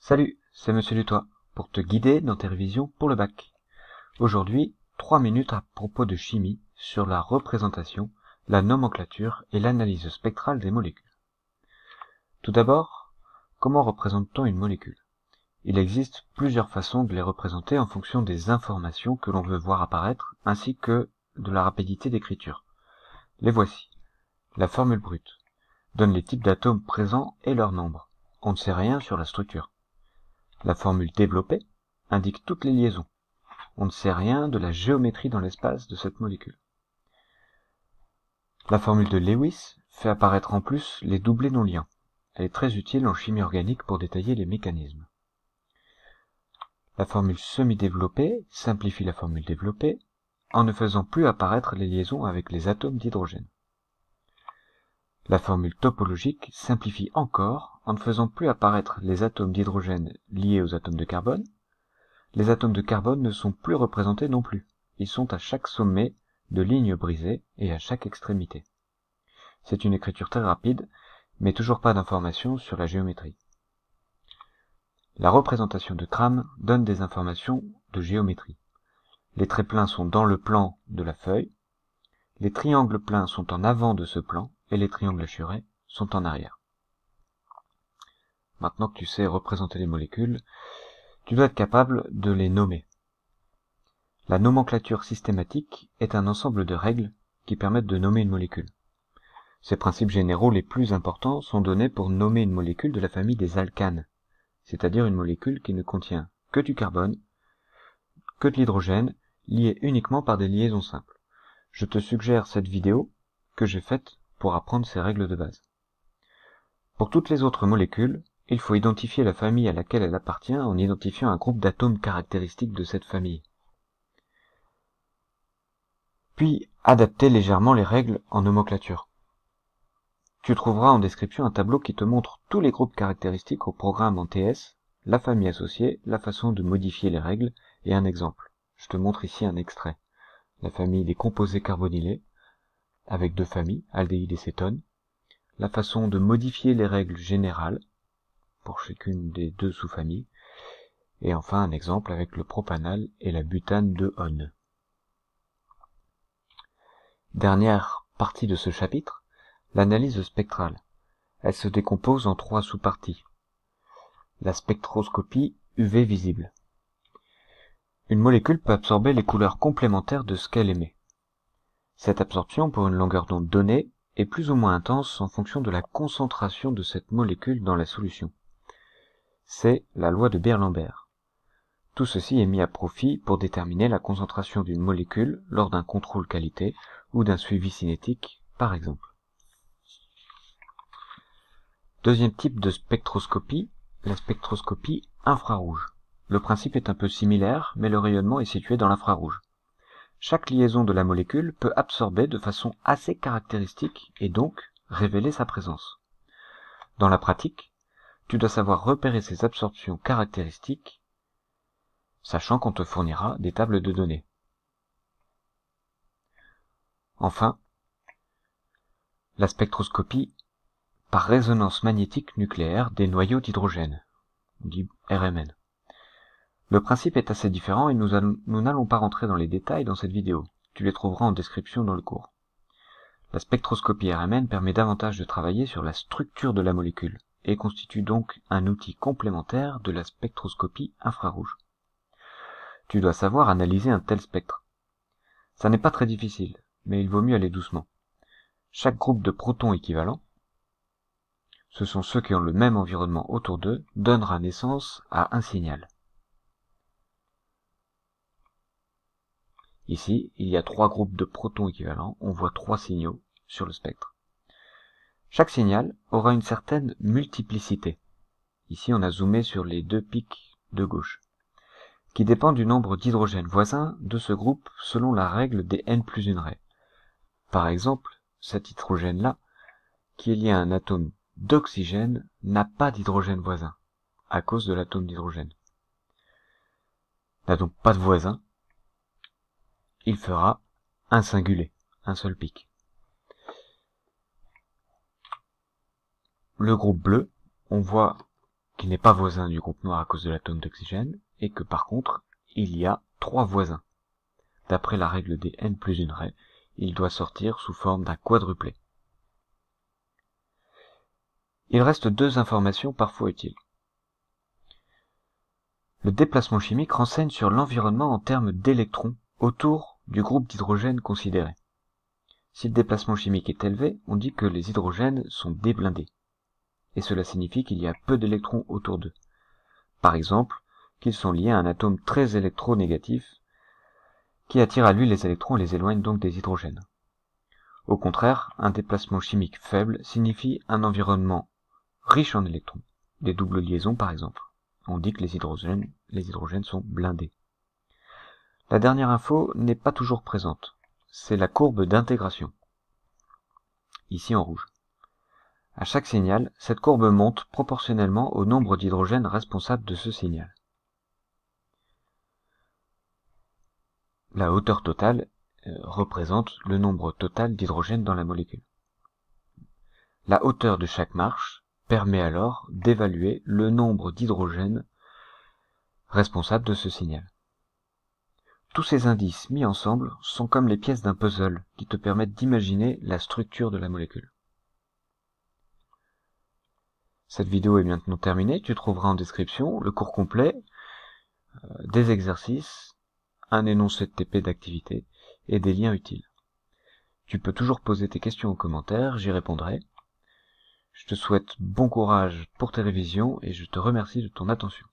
Salut, c'est Monsieur Dutoit, pour te guider dans tes révisions pour le bac. Aujourd'hui, 3 minutes à propos de chimie sur la représentation, la nomenclature et l'analyse spectrale des molécules. Tout d'abord, comment représente-t-on une molécule? Il existe plusieurs façons de les représenter en fonction des informations que l'on veut voir apparaître, ainsi que de la rapidité d'écriture. Les voici. La formule brute donne les types d'atomes présents et leur nombre. On ne sait rien sur la structure. La formule développée indique toutes les liaisons. On ne sait rien de la géométrie dans l'espace de cette molécule. La formule de Lewis fait apparaître en plus les doublés non liants. Elle est très utile en chimie organique pour détailler les mécanismes. La formule semi-développée simplifie la formule développée en ne faisant plus apparaître les liaisons avec les atomes d'hydrogène. La formule topologique simplifie encore en ne faisant plus apparaître les atomes d'hydrogène liés aux atomes de carbone. Les atomes de carbone ne sont plus représentés non plus. Ils sont à chaque sommet de lignes brisées et à chaque extrémité. C'est une écriture très rapide, mais toujours pas d'informations sur la géométrie. La représentation de Cram donne des informations de géométrie. Les traits pleins sont dans le plan de la feuille, les triangles pleins sont en avant de ce plan, et les triangles hachurés sont en arrière. Maintenant que tu sais représenter les molécules, tu dois être capable de les nommer. La nomenclature systématique est un ensemble de règles qui permettent de nommer une molécule. Ces principes généraux les plus importants sont donnés pour nommer une molécule de la famille des alcanes, c'est-à-dire une molécule qui ne contient que du carbone, que de l'hydrogène, liés uniquement par des liaisons simples. Je te suggère cette vidéo que j'ai faite pour apprendre ces règles de base. Pour toutes les autres molécules, il faut identifier la famille à laquelle elle appartient en identifiant un groupe d'atomes caractéristiques de cette famille. Puis, adapter légèrement les règles en nomenclature. Tu trouveras en description un tableau qui te montre tous les groupes caractéristiques au programme en TS, la famille associée, la façon de modifier les règles et un exemple. Je te montre ici un extrait. La famille des composés carbonylés, avec deux familles, aldéhyde et cétone. La façon de modifier les règles générales, pour chacune des deux sous-familles. Et enfin un exemple avec le propanal et la butane de Hon. Dernière partie de ce chapitre, l'analyse spectrale. Elle se décompose en 3 sous-parties. La spectroscopie UV visible. Une molécule peut absorber les couleurs complémentaires de ce qu'elle émet. Cette absorption pour une longueur d'onde donnée est plus ou moins intense en fonction de la concentration de cette molécule dans la solution. C'est la loi de Beer-Lambert. Tout ceci est mis à profit pour déterminer la concentration d'une molécule lors d'un contrôle qualité ou d'un suivi cinétique, par exemple. Deuxième type de spectroscopie, la spectroscopie infrarouge. Le principe est un peu similaire, mais le rayonnement est situé dans l'infrarouge. Chaque liaison de la molécule peut absorber de façon assez caractéristique et donc révéler sa présence. Dans la pratique, tu dois savoir repérer ces absorptions caractéristiques, sachant qu'on te fournira des tables de données. Enfin, la spectroscopie par résonance magnétique nucléaire des noyaux d'hydrogène, dit RMN. Le principe est assez différent et nous n'allons pas rentrer dans les détails dans cette vidéo. Tu les trouveras en description dans le cours. La spectroscopie RMN permet davantage de travailler sur la structure de la molécule et constitue donc un outil complémentaire de la spectroscopie infrarouge. Tu dois savoir analyser un tel spectre. Ça n'est pas très difficile, mais il vaut mieux aller doucement. Chaque groupe de protons équivalents, ce sont ceux qui ont le même environnement autour d'eux, donnera naissance à un signal. Ici, il y a 3 groupes de protons équivalents, on voit 3 signaux sur le spectre. Chaque signal aura une certaine multiplicité. Ici, on a zoomé sur les 2 pics de gauche, qui dépend du nombre d'hydrogènes voisins de ce groupe selon la règle des n+1 raies. Par exemple, cet hydrogène-là, qui est lié à un atome d'oxygène, n'a pas d'hydrogène voisin, à cause de l'atome d'hydrogène. N'a donc pas de voisin, il fera un singulé, un seul pic. Le groupe bleu, on voit qu'il n'est pas voisin du groupe noir à cause de l'atome d'oxygène, et que par contre, il y a 3 voisins. D'après la règle des n plus une raie, il doit sortir sous forme d'un quadruplé. Il reste 2 informations parfois utiles. Le déplacement chimique renseigne sur l'environnement en termes d'électrons autour du groupe d'hydrogène considéré. Si le déplacement chimique est élevé, on dit que les hydrogènes sont déblindés. Et cela signifie qu'il y a peu d'électrons autour d'eux. Par exemple, qu'ils sont liés à un atome très électronégatif qui attire à lui les électrons et les éloigne donc des hydrogènes. Au contraire, un déplacement chimique faible signifie un environnement riche en électrons, des doubles liaisons par exemple. On dit que les hydrogènes sont blindés. La dernière info n'est pas toujours présente. C'est la courbe d'intégration. Ici en rouge. À chaque signal, cette courbe monte proportionnellement au nombre d'hydrogènes responsables de ce signal. La hauteur totale représente le nombre total d'hydrogènes dans la molécule. La hauteur de chaque marche permet alors d'évaluer le nombre d'hydrogènes responsables de ce signal. Tous ces indices mis ensemble sont comme les pièces d'un puzzle qui te permettent d'imaginer la structure de la molécule. Cette vidéo est maintenant terminée, tu trouveras en description le cours complet, des exercices, un énoncé de TP d'activité et des liens utiles. Tu peux toujours poser tes questions en commentaire, j'y répondrai. Je te souhaite bon courage pour tes révisions et je te remercie de ton attention.